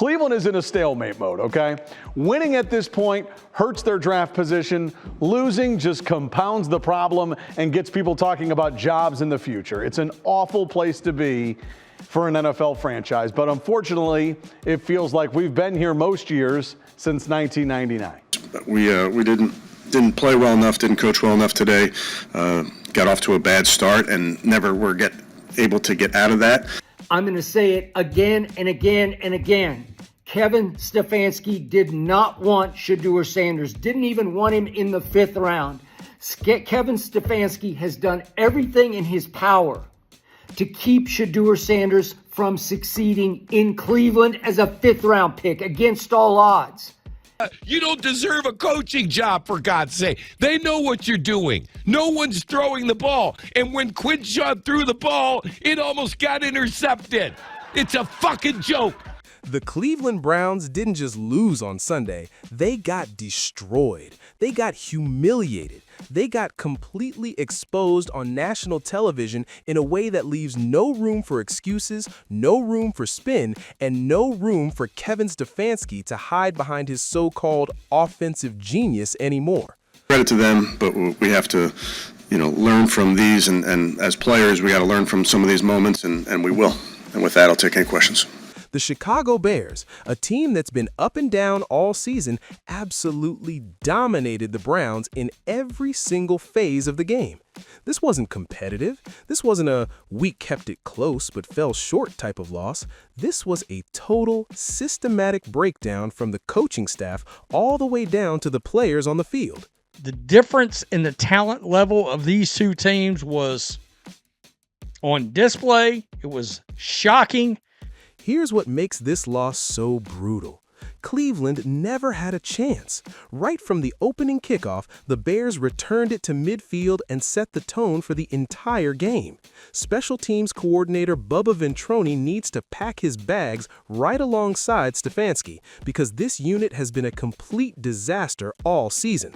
Cleveland is in a stalemate mode, okay? Winning at this point hurts their draft position. Losing just compounds the problem and gets people talking about jobs in the future. It's an awful place to be for an NFL franchise, but unfortunately, it feels like we've been here most years since 1999. We didn't play well enough, didn't coach well enough today, got off to a bad start, and never were able to get out of that. I'm going to say it again and again and again. Kevin Stefanski did not want Shedeur Sanders, didn't even want him in the 5th round. Kevin Stefanski has done everything in his power to keep Shedeur Sanders from succeeding in Cleveland as a 5th round pick against all odds. You don't deserve a coaching job, for God's sake. They know what you're doing. No one's throwing the ball. And when Quinshaw threw the ball, it almost got intercepted. It's a fucking joke. The Cleveland Browns didn't just lose on Sunday. They got destroyed. They got humiliated. They got completely exposed on national television in a way that leaves no room for excuses, no room for spin, and no room for Kevin Stefanski to hide behind his so-called offensive genius anymore. Credit to them, but we have to, learn from these, and as players, we got to learn from some of these moments, and we will. And with that, I'll take any questions. The Chicago Bears, a team that's been up and down all season, absolutely dominated the Browns in every single phase of the game. This wasn't competitive. This wasn't a "we kept it close but fell short" type of loss. This was a total, systematic breakdown from the coaching staff all the way down to the players on the field. The difference in the talent level of these two teams was on display. It was shocking. Here's what makes this loss so brutal. Cleveland never had a chance. Right from the opening kickoff, the Bears returned it to midfield and set the tone for the entire game. Special teams coordinator Bubba Ventroni needs to pack his bags right alongside Stefanski because this unit has been a complete disaster all season.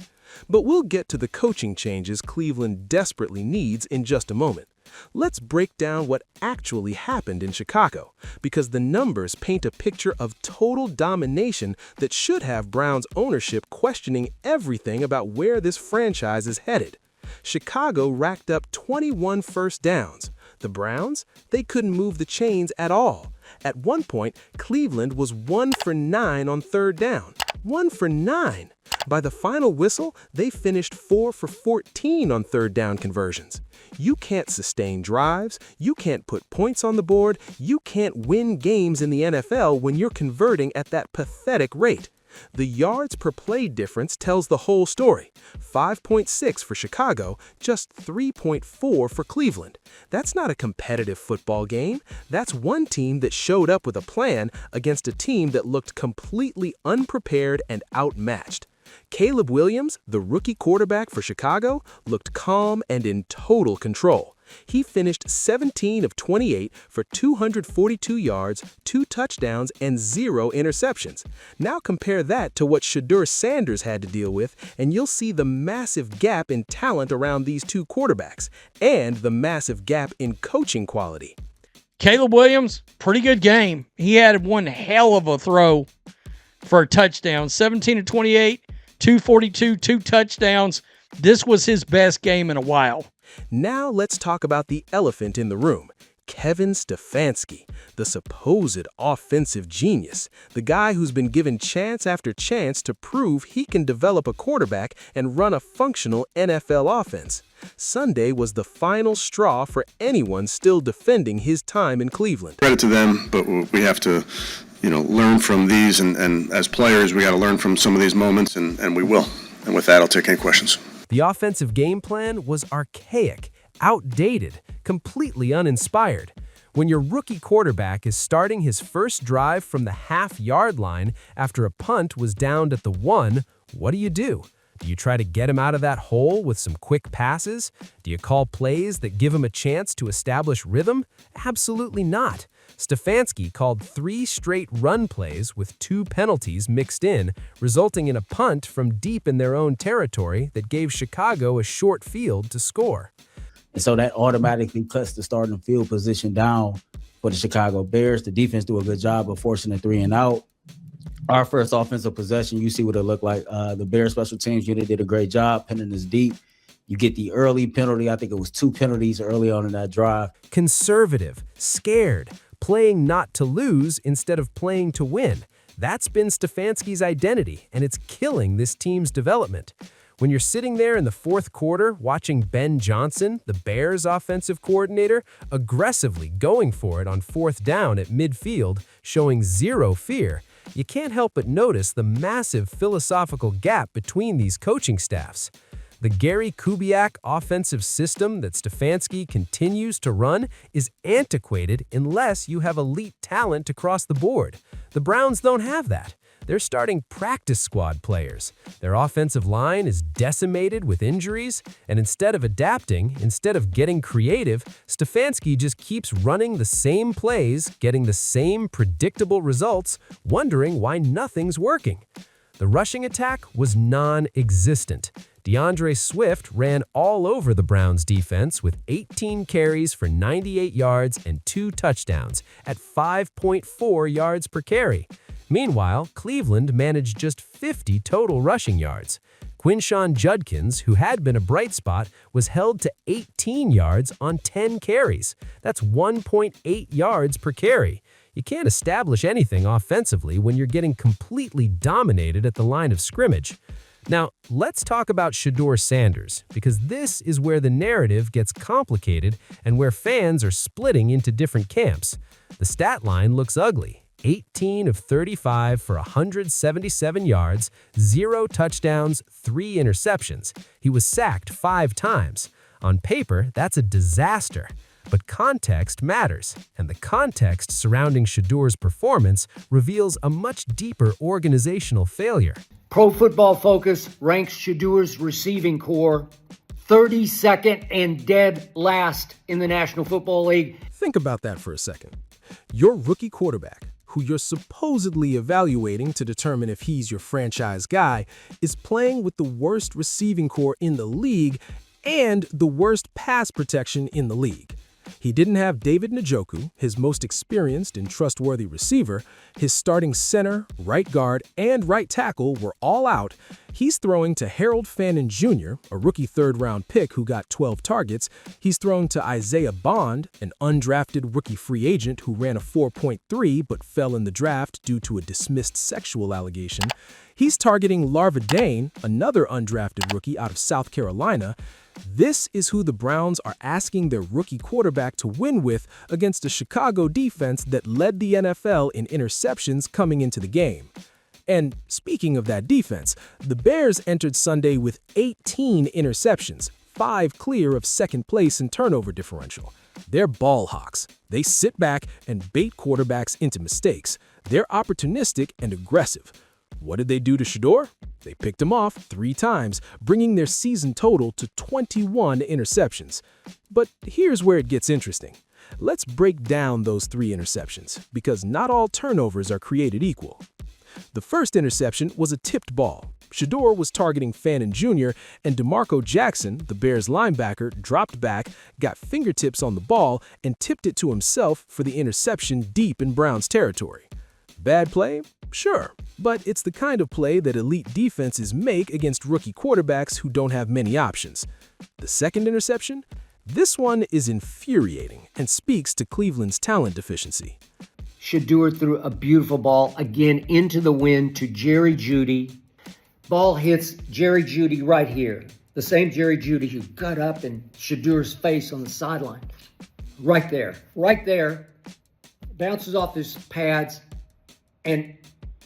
But we'll get to the coaching changes Cleveland desperately needs in just a moment. Let's break down what actually happened in Chicago, because the numbers paint a picture of total domination that should have Browns ownership questioning everything about where this franchise is headed. Chicago racked up 21 first downs. The Browns, they couldn't move the chains at all. At one point, Cleveland was 1 for 9 on 3rd down. 1 for 9. By the final whistle, they finished 4 for 14 on 3rd down conversions. You can't sustain drives, you can't put points on the board, you can't win games in the NFL when you're converting at that pathetic rate. The yards per play difference tells the whole story. 5.6 for Chicago, just 3.4 for Cleveland. That's not a competitive football game. That's one team that showed up with a plan against a team that looked completely unprepared and outmatched. Caleb Williams, the rookie quarterback for Chicago, looked calm and in total control. He finished 17 of 28 for 242 yards, 2 touchdowns, and 0 interceptions. Now compare that to what Shedeur Sanders had to deal with, and you'll see the massive gap in talent around these two quarterbacks, and the massive gap in coaching quality. Caleb Williams, pretty good game. He had one hell of a throw for a touchdown. 17 of 28, 242, 2 touchdowns. This was his best game in a while. Now let's talk about the elephant in the room. Kevin Stefanski, the supposed offensive genius, the guy who's been given chance after chance to prove he can develop a quarterback and run a functional NFL offense. Sunday was the final straw for anyone still defending his time in Cleveland. Credit to them, but we have to, learn from these, and as players, we got to learn from some of these moments, and we will. And with that, I'll take any questions. The offensive game plan was archaic, outdated, completely uninspired. When your rookie quarterback is starting his first drive from the half-yard line after a punt was downed at the 1, what do? Do you try to get him out of that hole with some quick passes? Do you call plays that give him a chance to establish rhythm? Absolutely not. Stefanski called 3 straight run plays with 2 penalties mixed in, resulting in a punt from deep in their own territory that gave Chicago a short field to score. And so that automatically cuts the starting field position down for the Chicago Bears. The defense do a good job of forcing a 3 and out. our first offensive possession, you see what it looked like. The Bears special teams unit did a great job pinning us deep. You get the early penalty. I think it was 2 penalties early on in that drive. Conservative, scared, playing not to lose instead of playing to win. That's been Stefanski's identity, and it's killing this team's development. When you're sitting there in the fourth quarter watching Ben Johnson, the Bears offensive coordinator, aggressively going for it on fourth down at midfield, showing zero fear, you can't help but notice the massive philosophical gap between these coaching staffs. The Gary Kubiak offensive system that Stefanski continues to run is antiquated unless you have elite talent across the board. The Browns don't have that. They're starting practice squad players. Their offensive line is decimated with injuries, and instead of adapting, instead of getting creative, Stefanski just keeps running the same plays, getting the same predictable results, wondering why nothing's working. The rushing attack was non-existent. DeAndre Swift ran all over the Browns defense with 18 carries for 98 yards and 2 touchdowns at 5.4 yards per carry. Meanwhile, Cleveland managed just 50 total rushing yards. Quinshon Judkins, who had been a bright spot, was held to 18 yards on 10 carries. That's 1.8 yards per carry. You can't establish anything offensively when you're getting completely dominated at the line of scrimmage. Now, let's talk about Shedeur Sanders, because this is where the narrative gets complicated and where fans are splitting into different camps. The stat line looks ugly. 18 of 35 for 177 yards, 0 touchdowns, 3 interceptions. He was sacked 5 times. On paper, that's a disaster. But context matters, and the context surrounding Shedeur's performance reveals a much deeper organizational failure. Pro Football Focus ranks Shedeur's receiving core 32nd and dead last in the National Football League. Think about that for a second. Your rookie quarterback, who you're supposedly evaluating to determine if he's your franchise guy, is playing with the worst receiving core in the league and the worst pass protection in the league. He didn't have David Njoku, his most experienced and trustworthy receiver. His starting center, right guard, and right tackle were all out. He's throwing to Harold Fannin Jr., a rookie third-round pick who got 12 targets. He's throwing to Isaiah Bond, an undrafted rookie free agent who ran a 4.3 but fell in the draft due to a dismissed sexual allegation. He's targeting Larva Dane, another undrafted rookie out of South Carolina. This is who the Browns are asking their rookie quarterback to win with against a Chicago defense that led the NFL in interceptions coming into the game. And speaking of that defense, the Bears entered Sunday with 18 interceptions, 5 clear of second place in turnover differential. They're ball hawks. They sit back and bait quarterbacks into mistakes. They're opportunistic and aggressive. What did they do to Shedeur? They picked him off 3 times, bringing their season total to 21 interceptions. But here's where it gets interesting. Let's break down those 3 interceptions, because not all turnovers are created equal. The first interception was a tipped ball. Shedeur was targeting Fannin Jr., and DeMarco Jackson, the Bears linebacker, dropped back, got fingertips on the ball, and tipped it to himself for the interception deep in Browns territory. Bad play? Sure, but it's the kind of play that elite defenses make against rookie quarterbacks who don't have many options. The second interception? This one is infuriating and speaks to Cleveland's talent deficiency. Shedeur threw a beautiful ball again into the wind to Jerry Jeudy. Ball hits Jerry Jeudy right here. The same Jerry Jeudy who got up in Shedeur's face on the sideline. Right there. Bounces off his pads. And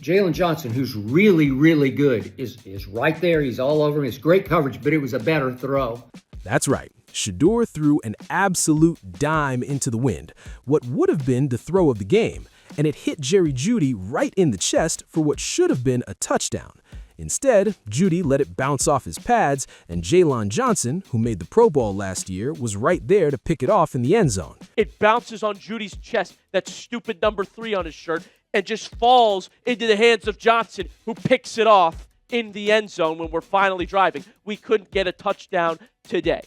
Jalen Johnson, who's really, really good, is right there. He's all over him. It's great coverage, but it was a better throw. That's right. Shedeur threw an absolute dime into the wind, what would have been the throw of the game, and it hit Jerry Jeudy right in the chest for what should have been a touchdown. Instead, Jeudy let it bounce off his pads, and Jalen Johnson, who made the Pro Bowl last year, was right there to pick it off in the end zone. It bounces on Judy's chest, that stupid number 3 on his shirt, and just falls into the hands of Johnson, who picks it off in the end zone when we're finally driving. We couldn't get a touchdown today.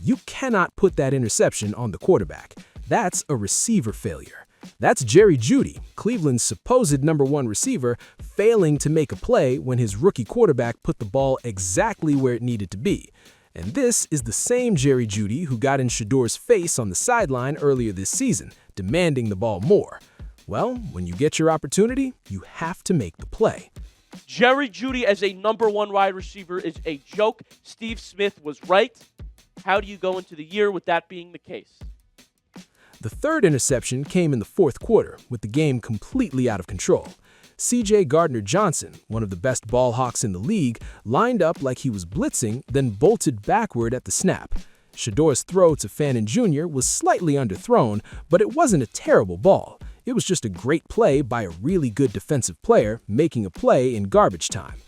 You cannot put that interception on the quarterback. That's a receiver failure. That's Jerry Jeudy, Cleveland's supposed #1 receiver, failing to make a play when his rookie quarterback put the ball exactly where it needed to be. And this is the same Jerry Jeudy who got in Shedeur's face on the sideline earlier this season, demanding the ball more. Well, when you get your opportunity, you have to make the play. Jerry Jeudy as a #1 wide receiver is a joke. Steve Smith was right. How do you go into the year with that being the case? The third interception came in the fourth quarter, with the game completely out of control. C.J. Gardner-Johnson, one of the best ball hawks in the league, lined up like he was blitzing, then bolted backward at the snap. Shedeur's throw to Fannin Jr. was slightly underthrown, but it wasn't a terrible ball. It was just a great play by a really good defensive player making a play in garbage time.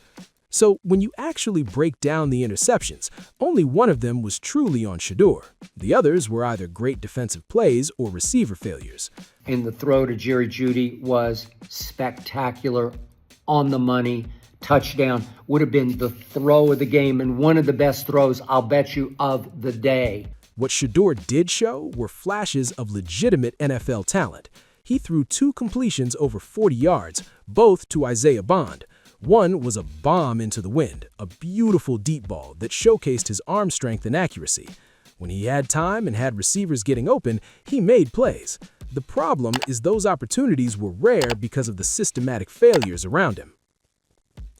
So when you actually break down the interceptions, only one of them was truly on Shedeur. The others were either great defensive plays or receiver failures. And the throw to Jerry Jeudy was spectacular, on the money, touchdown. Would have been the throw of the game and one of the best throws, I'll bet you, of the day. What Shedeur did show were flashes of legitimate NFL talent. He threw 2 completions over 40 yards, both to Isaiah Bond. One was a bomb into the wind, a beautiful deep ball that showcased his arm strength and accuracy. When he had time and had receivers getting open, he made plays. The problem is those opportunities were rare because of the systematic failures around him.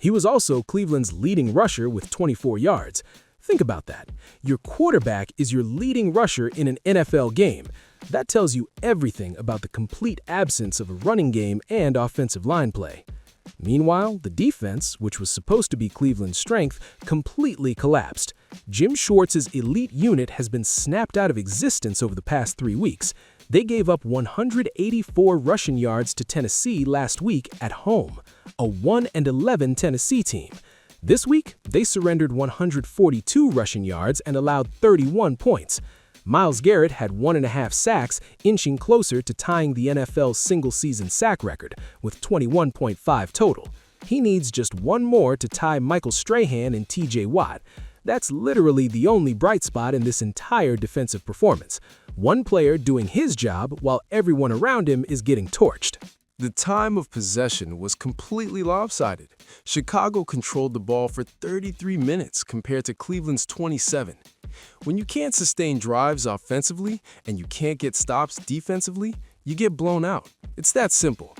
He was also Cleveland's leading rusher with 24 yards. Think about that. Your quarterback is your leading rusher in an NFL game. That tells you everything about the complete absence of a running game and offensive line play. Meanwhile, the defense, which was supposed to be Cleveland's strength, completely collapsed. Jim Schwartz's elite unit has been snapped out of existence over the past 3 weeks. They gave up 184 rushing yards to Tennessee last week at home, a 1-11 Tennessee team. This week, they surrendered 142 rushing yards and allowed 31 points. Myles Garrett had 1.5 sacks, inching closer to tying the NFL's single-season sack record, with 21.5 total. He needs just one more to tie Michael Strahan and T.J. Watt. That's literally the only bright spot in this entire defensive performance. One player doing his job while everyone around him is getting torched. The time of possession was completely lopsided. Chicago controlled the ball for 33 minutes compared to Cleveland's 27. When you can't sustain drives offensively and you can't get stops defensively, you get blown out. It's that simple.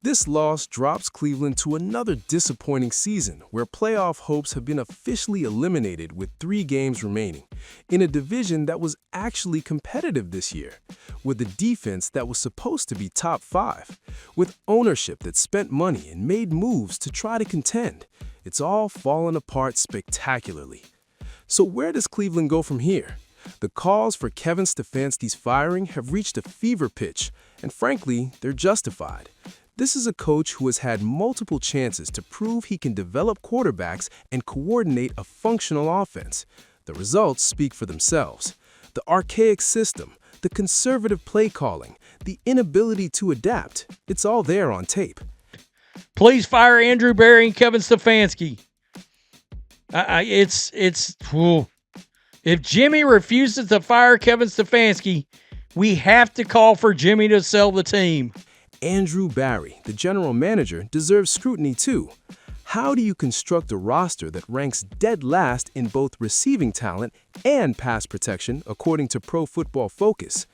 This loss drops Cleveland to another disappointing season where playoff hopes have been officially eliminated with 3 games remaining, in a division that was actually competitive this year, with a defense that was supposed to be top 5, with ownership that spent money and made moves to try to contend. It's all fallen apart spectacularly. So where does Cleveland go from here? The calls for Kevin Stefanski's firing have reached a fever pitch, and frankly, they're justified. This is a coach who has had multiple chances to prove he can develop quarterbacks and coordinate a functional offense. The results speak for themselves. The archaic system, the conservative play calling, the inability to adapt, it's all there on tape. Please fire Andrew Berry and Kevin Stefanski. If Jimmy refuses to fire Kevin Stefanski, we have to call for Jimmy to sell the team. Andrew Berry, the general manager, deserves scrutiny too. How do you construct a roster that ranks dead last in both receiving talent and pass protection according to Pro Football Focus?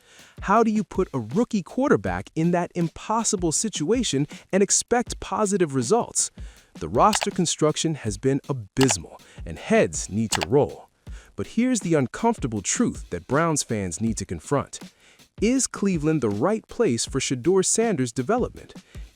How do you put a rookie quarterback in that impossible situation and expect positive results? The roster construction has been abysmal, and heads need to roll. But here's the uncomfortable truth that Browns fans need to confront. Is Cleveland the right place for Shedeur Sanders' development?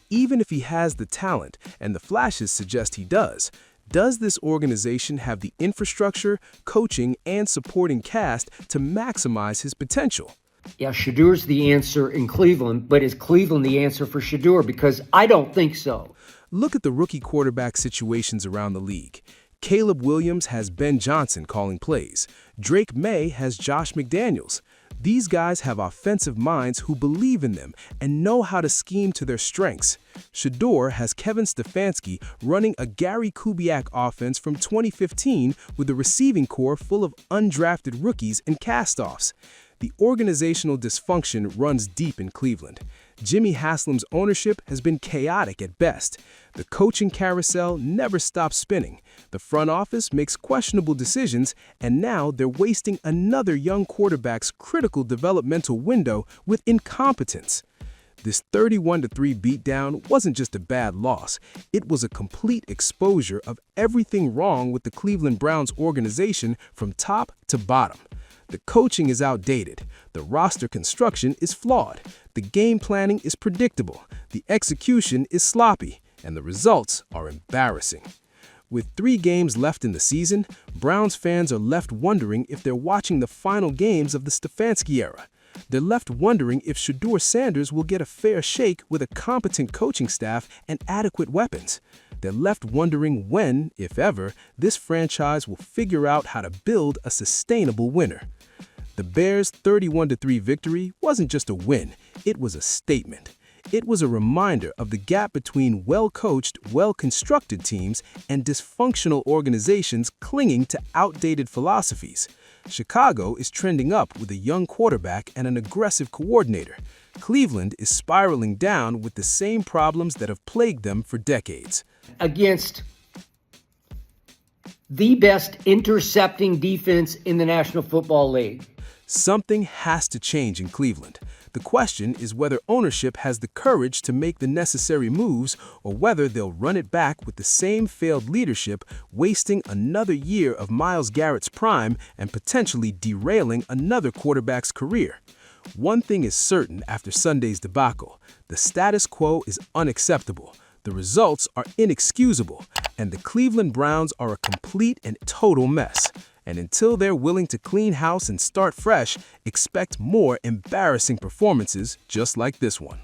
Even if he has the talent, and the flashes suggest he does this organization have the infrastructure, coaching, and supporting cast to maximize his potential? Yeah, Shedeur's the answer in Cleveland, but is Cleveland the answer for Shedeur? Because I don't think so. Look at the rookie quarterback situations around the league. Caleb Williams has Ben Johnson calling plays. Drake May has Josh McDaniels. These guys have offensive minds who believe in them and know how to scheme to their strengths. Shedeur has Kevin Stefanski running a Gary Kubiak offense from 2015 with a receiving core full of undrafted rookies and cast-offs. The organizational dysfunction runs deep in Cleveland. Jimmy Haslam's ownership has been chaotic at best. The coaching carousel never stops spinning. The front office makes questionable decisions, and now they're wasting another young quarterback's critical developmental window with incompetence. This 31-3 beatdown wasn't just a bad loss. It was a complete exposure of everything wrong with the Cleveland Browns organization from top to bottom. The coaching is outdated. The roster construction is flawed. The game planning is predictable. The execution is sloppy. And the results are embarrassing. With 3 games left in the season, Browns fans are left wondering if they're watching the final games of the Stefanski era. They're left wondering if Shedeur Sanders will get a fair shake with a competent coaching staff and adequate weapons. They're left wondering when, if ever, this franchise will figure out how to build a sustainable winner. The Bears' 31-3 victory wasn't just a win, it was a statement. It was a reminder of the gap between well-coached, well-constructed teams and dysfunctional organizations clinging to outdated philosophies. Chicago is trending up with a young quarterback and an aggressive coordinator. Cleveland is spiraling down with the same problems that have plagued them for decades. Against the best intercepting defense in the National Football League. Something has to change in Cleveland. The question is whether ownership has the courage to make the necessary moves or whether they'll run it back with the same failed leadership, wasting another year of Myles Garrett's prime and potentially derailing another quarterback's career. One thing is certain after Sunday's debacle: the status quo is unacceptable. The results are inexcusable, and the Cleveland Browns are a complete and total mess. And until they're willing to clean house and start fresh, expect more embarrassing performances just like this one.